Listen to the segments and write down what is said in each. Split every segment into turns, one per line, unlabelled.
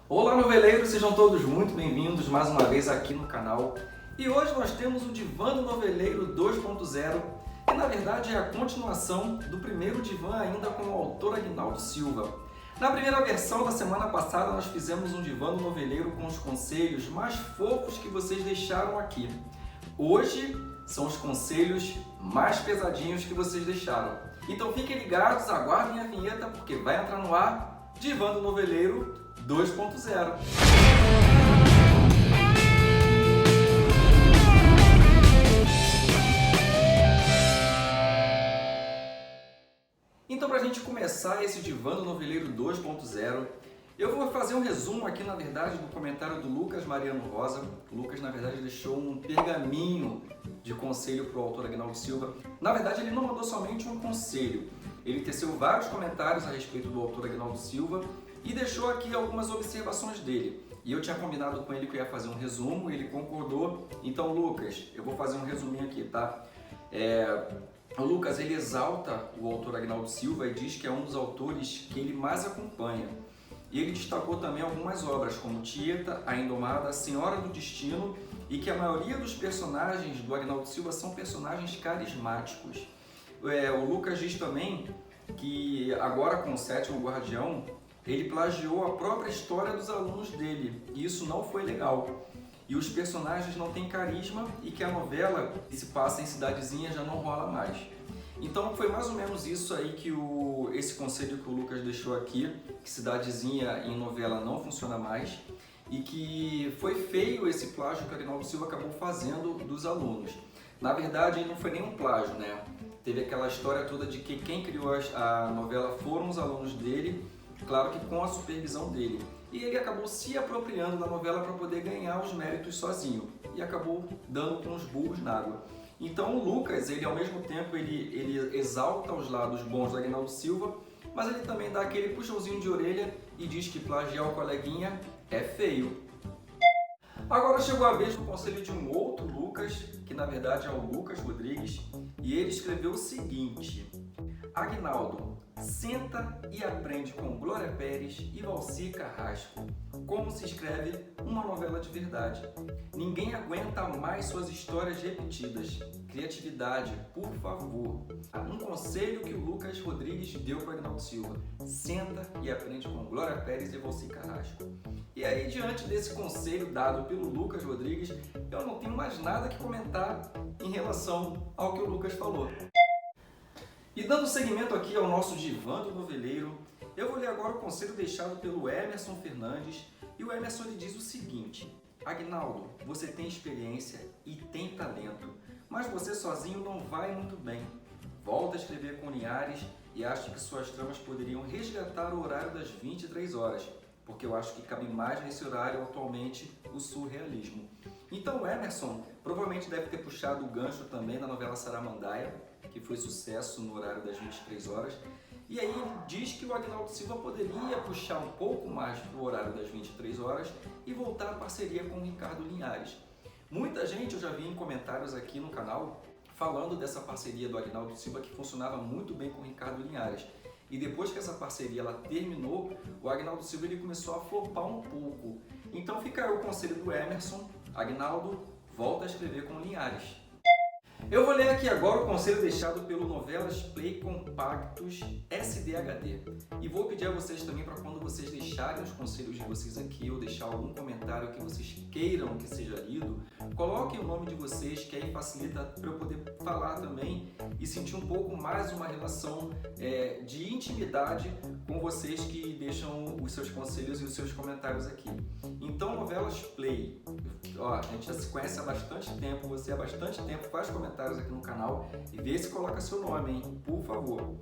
Olá, noveleiros, sejam todos muito bem-vindos mais uma vez aqui no canal. E hoje nós temos o Divã do Noveleiro 2.0, que na verdade é a continuação do primeiro divã ainda com o autor Aguinaldo Silva. Na primeira versão da semana passada nós fizemos um divã do noveleiro com os conselhos mais fofos que vocês deixaram aqui. Hoje são os conselhos mais pesadinhos que vocês deixaram. Então fiquem ligados, aguardem a vinheta porque vai entrar no ar Divã do Noveleiro 2.0. Então, para a gente começar esse Divã do Noveleiro 2.0, eu vou fazer um resumo aqui, na verdade, do comentário do Lucas Mariano Rosa. O Lucas, na verdade, deixou um pergaminho de conselho para o autor Aguinaldo Silva. Na verdade, ele não mandou somente um conselho, ele teceu vários comentários a respeito do autor Aguinaldo Silva e deixou aqui algumas observações dele. E eu tinha combinado com ele que eu ia fazer um resumo, ele concordou. Então, Lucas, eu vou fazer um resuminho aqui, tá? O Lucas, ele exalta o autor Aguinaldo Silva e diz que é um dos autores que ele mais acompanha. E ele destacou também algumas obras, como Tieta, A Indomada, A Senhora do Destino, e que a maioria dos personagens do Aguinaldo Silva são personagens carismáticos. O Lucas diz também que agora com o Sétimo Guardião, ele plagiou a própria história dos alunos dele, e isso não foi legal. E os personagens não têm carisma e que a novela, que se passa em cidadezinha, já não rola mais. Então foi mais ou menos isso aí que esse conselho que o Lucas deixou aqui, que cidadezinha em novela não funciona mais, e que foi feio esse plágio que o Aguinaldo Silva acabou fazendo dos alunos. Na verdade, não foi nenhum plágio, né? Teve aquela história toda de que quem criou a novela foram os alunos dele, claro que com a supervisão dele. E ele acabou se apropriando da novela para poder ganhar os méritos sozinho. E acabou dando com os burros na água. Então o Lucas, ele ao mesmo tempo, ele exalta os lados bons do Aguinaldo Silva, mas ele também dá aquele puxãozinho de orelha e diz que plagiar o coleguinha é feio. Agora chegou a vez do conselho de um outro Lucas, que na verdade é o Lucas Rodrigues, e ele escreveu o seguinte: Aguinaldo, senta e aprende com Glória Pérez e Valci Carrasco como se escreve uma novela de verdade. Ninguém aguenta mais suas histórias repetidas. Criatividade, por favor. Um conselho que o Lucas Rodrigues deu para o Aguinaldo Silva: senta e aprende com Glória Pérez e Valci Carrasco. E aí, diante desse conselho dado pelo Lucas Rodrigues, eu não tenho mais nada que comentar em relação ao que o Lucas falou. E dando seguimento aqui ao nosso Divã do Noveleiro, eu vou ler agora o conselho deixado pelo Emerson Fernandes. E o Emerson ele diz o seguinte: Aguinaldo, você tem experiência e tem talento, mas você sozinho não vai muito bem. Volta a escrever com Linhares e acho que suas tramas poderiam resgatar o horário das 23 horas, porque eu acho que cabe mais nesse horário atualmente o surrealismo. Então o Emerson provavelmente deve ter puxado o gancho também da novela Saramandaia, que foi sucesso no horário das 23 horas. E aí ele diz que o Aguinaldo Silva poderia puxar um pouco mais para o horário das 23 horas e voltar à parceria com o Ricardo Linhares. Muita gente eu já vi em comentários aqui no canal falando dessa parceria do Aguinaldo Silva que funcionava muito bem com o Ricardo Linhares. E depois que essa parceria ela terminou, o Aguinaldo Silva ele começou a flopar um pouco. Então fica aí o conselho do Emerson: Aguinaldo, volta a escrever com Linhares. Eu vou ler aqui agora o conselho deixado pelo Novelas Play Compactos SDHD. E vou pedir a vocês também para quando vocês deixarem os conselhos de vocês aqui ou deixar algum comentário que vocês queiram que seja lido, coloquem o nome de vocês, que aí facilita para eu poder falar também e sentir um pouco mais uma relação de intimidade com vocês que deixam os seus conselhos e os seus comentários aqui. Então, Novelas Play, a gente já se conhece há bastante tempo, você há bastante tempo faz comentários aqui no canal e vê se coloca seu nome, hein? Por favor.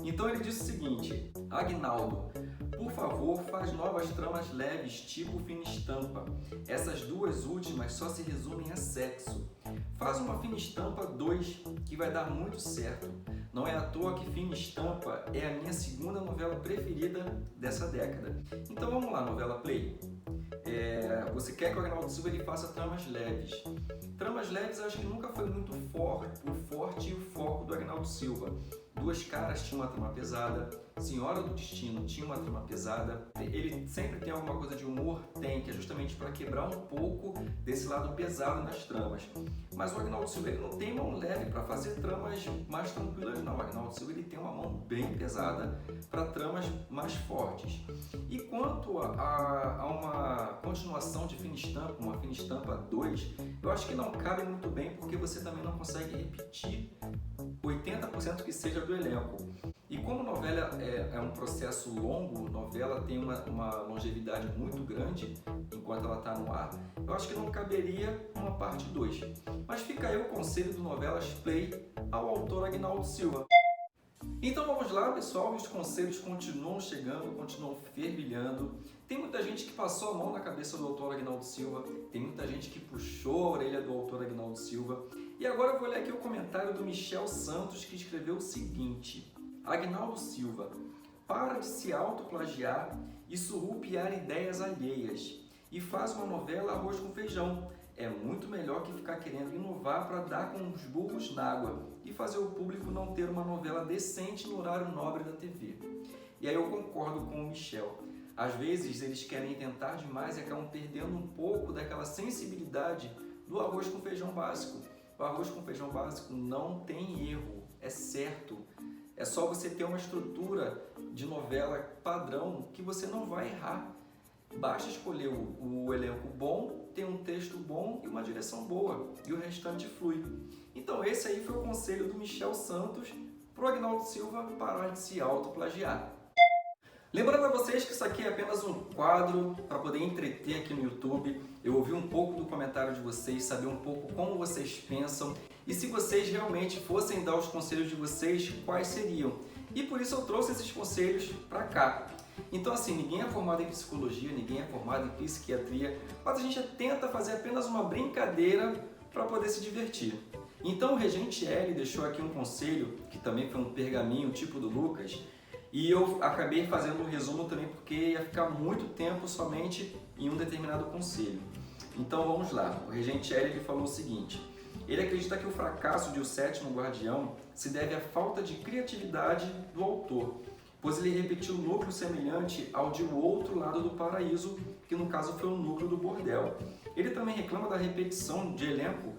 Então ele disse o seguinte: Aguinaldo, por favor, faz novas tramas leves, tipo Fina Estampa. Essas duas últimas só se resumem a sexo. Faz uma Fina Estampa 2, que vai dar muito certo. Não é à toa que Fina Estampa é a minha segunda novela preferida dessa década. Então vamos lá, Novela Play. Você quer que o Aguinaldo Silva ele faça tramas leves. Tramas leves acho que nunca foi muito forte e o foco do Aguinaldo Silva. Duas Caras tinha uma trama pesada, Senhora do Destino tinha uma trama pesada. Ele sempre tem alguma coisa de humor? Tem, que é justamente para quebrar um pouco desse lado pesado nas tramas. Mas o Agnaldo Silva ele não tem mão leve para fazer tramas mais tranquilas, não. O Agnaldo Silva ele tem uma mão bem pesada para tramas mais fortes. E quanto a uma continuação de Fina Estampa, uma Fina Estampa 2, eu acho que não cabe muito bem, porque você também não consegue repetir 80% que seja do elenco. E como novela é um processo longo, novela tem uma longevidade muito grande enquanto ela está no ar, eu acho que não caberia uma parte 2. Mas fica aí o conselho do Novelas Play ao autor Agnaldo Silva. Então vamos lá, pessoal, os conselhos continuam chegando, continuam fervilhando. Tem muita gente que passou a mão na cabeça do autor Agnaldo Silva, tem muita gente que puxou a orelha do autor Agnaldo Silva. E agora eu vou ler aqui o comentário do Michel Santos, que escreveu o seguinte: Agnaldo Silva, para de se autoplagiar e surrupiar ideias alheias e faz uma novela arroz com feijão. É muito melhor que ficar querendo inovar para dar com os burros na água e fazer o público não ter uma novela decente no horário nobre da TV. E aí eu concordo com o Michel. Às vezes eles querem tentar demais e acabam perdendo um pouco daquela sensibilidade do arroz com feijão básico. O arroz com feijão básico não tem erro, é certo. É só você ter uma estrutura de novela padrão que você não vai errar. Basta escolher o elenco bom, ter um texto bom e uma direção boa, e o restante flui. Então esse aí foi o conselho do Michel Santos para o Agnaldo Silva parar de se autoplagiar. Lembrando a vocês que isso aqui é apenas um quadro para poder entreter aqui no YouTube. Eu ouvi um pouco do comentário de vocês, saber um pouco como vocês pensam e se vocês realmente fossem dar os conselhos de vocês, quais seriam. E por isso eu trouxe esses conselhos para cá. Então assim, ninguém é formado em psicologia, ninguém é formado em psiquiatria, mas a gente tenta fazer apenas uma brincadeira para poder se divertir. Então o Regente L deixou aqui um conselho, que também foi um pergaminho tipo do Lucas, e eu acabei fazendo um resumo também porque ia ficar muito tempo somente em um determinado conselho. Então vamos lá, o Regente L ele falou o seguinte: ele acredita que o fracasso de O Sétimo Guardião se deve à falta de criatividade do autor, pois ele repetiu um núcleo semelhante ao de O Outro Lado do Paraíso, que no caso foi o núcleo do bordel. Ele também reclama da repetição de elenco,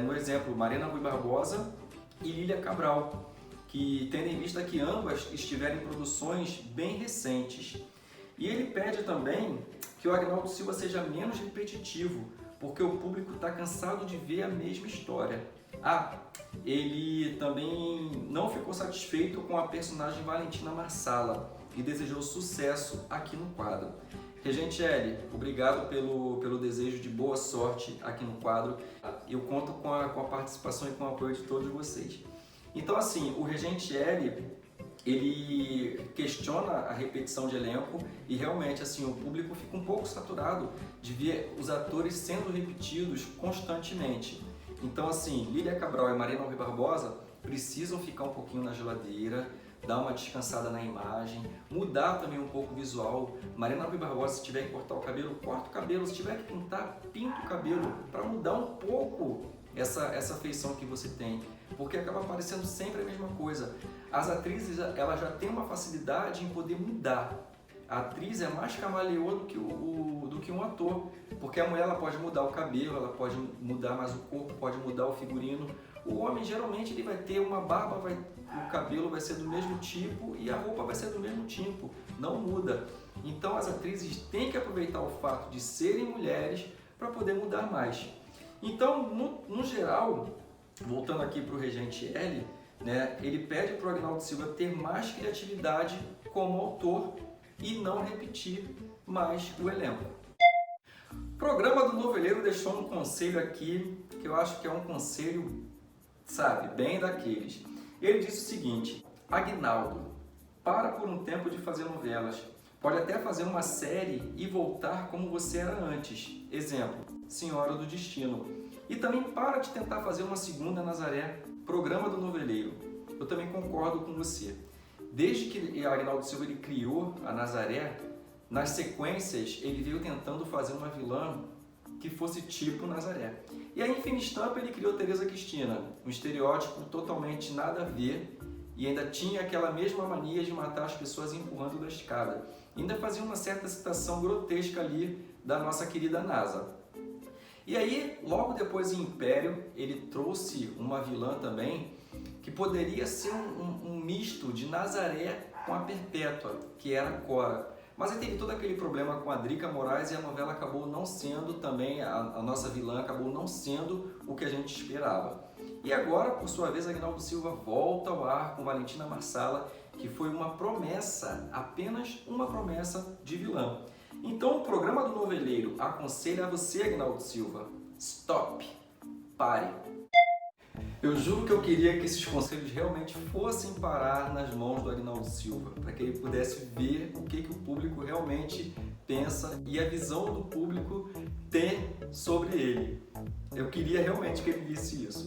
no exemplo Marina Rui Barbosa e Lília Cabral, que tendo em vista que ambas estiveram em produções bem recentes. E ele pede também que o Agnaldo Silva seja menos repetitivo, porque o público está cansado de ver a mesma história. Ele também não ficou satisfeito com a personagem Valentina Marsala e desejou sucesso aqui no quadro. Regente L, obrigado pelo desejo de boa sorte aqui no quadro. Eu conto com a participação e com o apoio de todos vocês. Então assim, o Regente L, ele questiona a repetição de elenco e realmente assim, o público fica um pouco saturado de ver os atores sendo repetidos constantemente. Então assim, Lília Cabral e Marina Rui Barbosa precisam ficar um pouquinho na geladeira, dar uma descansada na imagem, mudar também um pouco o visual. Marina Rui Barbosa, se tiver que cortar o cabelo, corta o cabelo, se tiver que pintar, pinta o cabelo, para mudar um pouco essa feição que você tem, porque acaba parecendo sempre a mesma coisa. As atrizes, ela já tem uma facilidade em poder mudar. A atriz é mais camaleoa do que um ator, porque a mulher ela pode mudar o cabelo, ela pode mudar mais o corpo, pode mudar o figurino. O homem geralmente ele vai ter uma barba, o cabelo vai ser do mesmo tipo e a roupa vai ser do mesmo tipo, não muda. Então as atrizes têm que aproveitar o fato de serem mulheres para poder mudar mais. Então, no geral, voltando aqui para o Regente L, né, ele pede para o Agnaldo Silva ter mais criatividade como autor e não repetir mais o elenco. O programa do Noveleiro deixou um conselho aqui, que eu acho que é um conselho, sabe, bem daqueles. Ele disse o seguinte: Agnaldo, para por um tempo de fazer novelas. Pode até fazer uma série e voltar como você era antes. Exemplo, Senhora do Destino. E também para de tentar fazer uma segunda Nazaré, programa do Noveleiro. Eu também concordo com você. Desde que Agnaldo Silva ele criou a Nazaré, nas sequências ele veio tentando fazer uma vilã que fosse tipo Nazaré. E aí em Fina Estampa ele criou Teresa Cristina, um estereótipo totalmente nada a ver e ainda tinha aquela mesma mania de matar as pessoas empurrando da escada. Ainda fazia uma certa citação grotesca ali da nossa querida NASA. E aí, logo depois em Império, ele trouxe uma vilã também, que poderia ser um misto de Nazaré com a Perpétua, que era Cora. Mas aí teve todo aquele problema com a Drica Moraes e a novela acabou não sendo também, a nossa vilã acabou não sendo o que a gente esperava. E agora, por sua vez, Aguinaldo Silva volta ao ar com Valentina Marsala, que foi uma promessa, apenas uma promessa de vilã. Então o programa do Noveleiro aconselha a você, Aguinaldo Silva, stop, pare. Eu juro que eu queria que esses conselhos realmente fossem parar nas mãos do Aguinaldo Silva, para que ele pudesse ver o que o público realmente pensa e a visão do público tem sobre ele. Eu queria realmente que ele visse isso.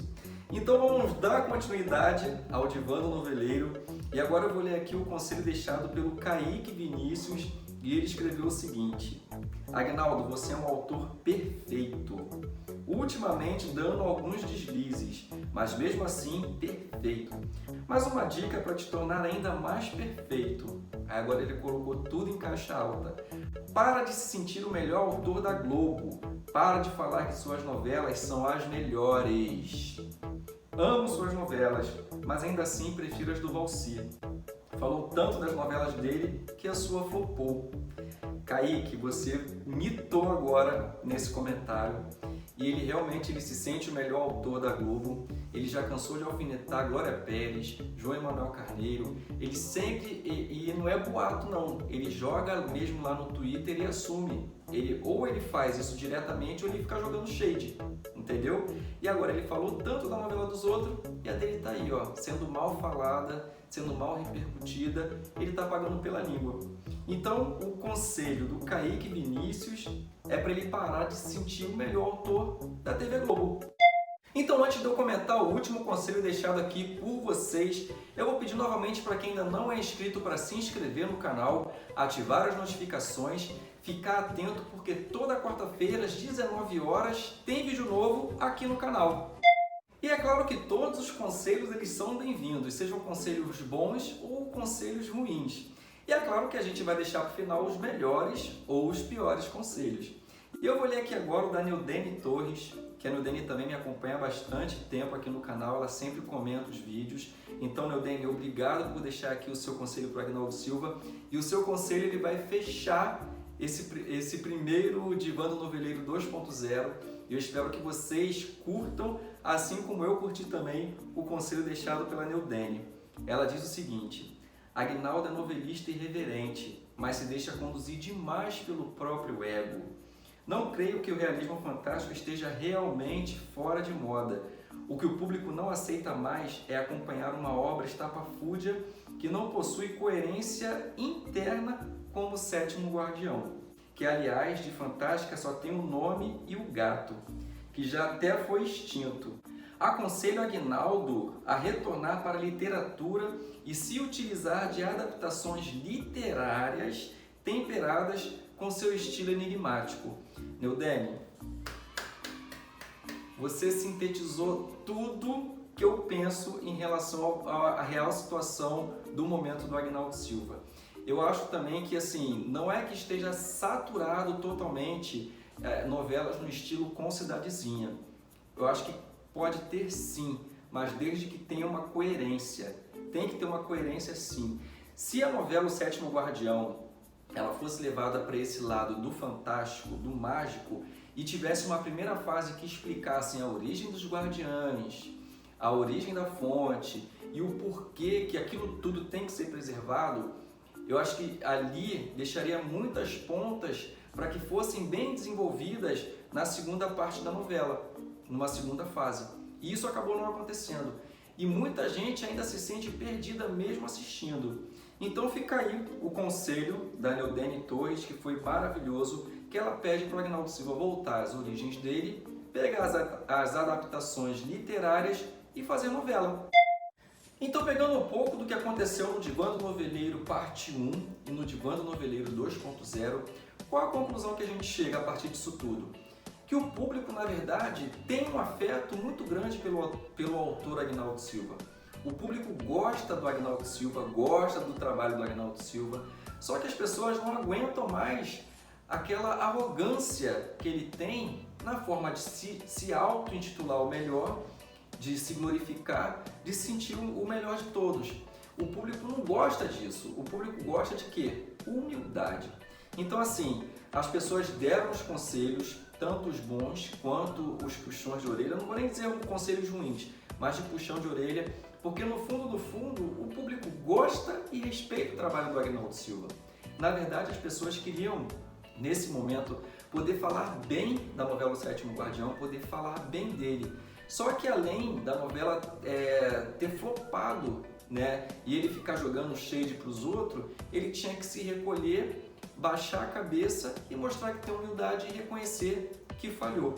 Então vamos dar continuidade ao Divã do Noveleiro e agora eu vou ler aqui o conselho deixado pelo Kaique Vinícius e ele escreveu o seguinte: Aguinaldo, você é um autor perfeito. Ultimamente dando alguns deslizes, mas mesmo assim perfeito. Mas uma dica para te tornar ainda mais perfeito. Agora ele colocou tudo em caixa alta. Para de se sentir o melhor autor da Globo. Para de falar que suas novelas são as melhores. Amo suas novelas, mas ainda assim prefiro as do Valci. Falou tanto das novelas dele que a sua flopou. Kaique, você mitou agora nesse comentário. E ele se sente o melhor autor da Globo. Ele já cansou de alfinetar Glória Pérez, João Emanuel Carneiro. Ele sempre, e não é boato não, ele joga mesmo lá no Twitter e assume. Ou ele faz isso diretamente ou ele fica jogando shade, entendeu? E agora ele falou tanto da novela dos outros e a dele tá aí, ó, sendo mal falada, sendo mal repercutida, ele tá pagando pela língua. Então, o conselho do Kaique Vinícius é para ele parar de se sentir o melhor autor da TV Globo. Então, antes de eu comentar o último conselho deixado aqui por vocês, eu vou pedir novamente para quem ainda não é inscrito para se inscrever no canal, ativar as notificações, ficar atento porque toda quarta-feira às 19 horas tem vídeo novo aqui no canal. E é claro que todos os conselhos eles são bem-vindos, sejam conselhos bons ou conselhos ruins. E é claro que a gente vai deixar para o final os melhores ou os piores conselhos. E eu vou ler aqui agora o da Neudene Torres, que a Neudene também me acompanha há bastante tempo aqui no canal, ela sempre comenta os vídeos. Então, Neudene, obrigado por deixar aqui o seu conselho para o Aguinaldo Silva. E o seu conselho ele vai fechar esse primeiro Divã do Noveleiro 2.0. E eu espero que vocês curtam, assim como eu curti também o conselho deixado pela Neudene. Ela diz o seguinte: Aguinaldo é novelista irreverente, mas se deixa conduzir demais pelo próprio ego. Não creio que o realismo fantástico esteja realmente fora de moda. O que o público não aceita mais é acompanhar uma obra estapafúrdia que não possui coerência interna como o Sétimo Guardião, que aliás de fantástica só tem o nome e o gato, que já até foi extinto. Aconselho Aguinaldo a retornar para a literatura e se utilizar de adaptações literárias temperadas com seu estilo enigmático. Neudene, você sintetizou tudo que eu penso em relação à real situação do momento do Aguinaldo Silva. Eu acho também que assim, não é que esteja saturado totalmente novelas no estilo com cidadezinha. Eu acho que pode ter sim, mas desde que tenha uma coerência. Tem que ter uma coerência sim. Se a novela O Sétimo Guardião ela fosse levada para esse lado do fantástico, do mágico, e tivesse uma primeira fase que explicasse a origem dos guardiães, a origem da fonte e o porquê que aquilo tudo tem que ser preservado, eu acho que ali deixaria muitas pontas para que fossem bem desenvolvidas na segunda parte da novela, numa segunda fase. E isso acabou não acontecendo. E muita gente ainda se sente perdida mesmo assistindo. Então fica aí o conselho da Neudene Torres, que foi maravilhoso, que ela pede para o Aguinaldo Silva voltar às origens dele, pegar as adaptações literárias e fazer novela. Então, pegando um pouco do que aconteceu no Divã do Noveleiro parte 1 e no Divã do Noveleiro 2.0, qual a conclusão que a gente chega a partir disso tudo? Que o público, na verdade, tem um afeto muito grande pelo autor Aguinaldo Silva. O público gosta do Agnaldo Silva, gosta do trabalho do Agnaldo Silva, só que as pessoas não aguentam mais aquela arrogância que ele tem na forma de se auto-intitular o melhor, de se glorificar, de se sentir o melhor de todos. O público não gosta disso. O público gosta de quê? Humildade. Então, assim, as pessoas deram os conselhos, tanto os bons quanto os puxões de orelha. Eu não vou nem dizer conselhos ruins, mas de puxão de orelha, porque no fundo do fundo o público gosta e respeita o trabalho do Agnaldo Silva. Na verdade, as pessoas queriam, nesse momento, poder falar bem da novela O Sétimo Guardião, poder falar bem dele. Só que além da novela ter flopado, né, e ele ficar jogando shade para os outros, ele tinha que se recolher, baixar a cabeça e mostrar que tem humildade e reconhecer que falhou.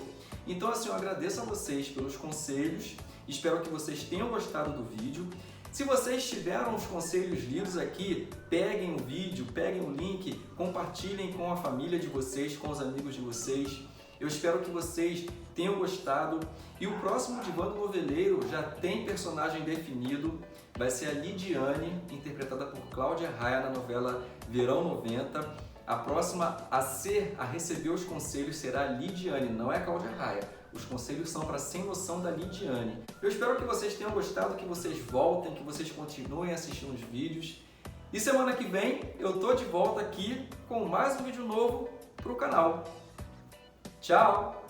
Então, assim, eu agradeço a vocês pelos conselhos, espero que vocês tenham gostado do vídeo. Se vocês tiveram os conselhos lidos aqui, peguem o vídeo, peguem o link, compartilhem com a família de vocês, com os amigos de vocês. Eu espero que vocês tenham gostado. E o próximo Divã do Noveleiro já tem personagem definido. Vai ser a Lidiane, interpretada por Cláudia Raia na novela Verão 90. A próxima a receber os conselhos será a Lidiane, não é a Cláudia Raia. Os conselhos são para Sem Noção da Lidiane. Eu espero que vocês tenham gostado, que vocês voltem, que vocês continuem assistindo os vídeos. E semana que vem eu tô de volta aqui com mais um vídeo novo para o canal. Tchau!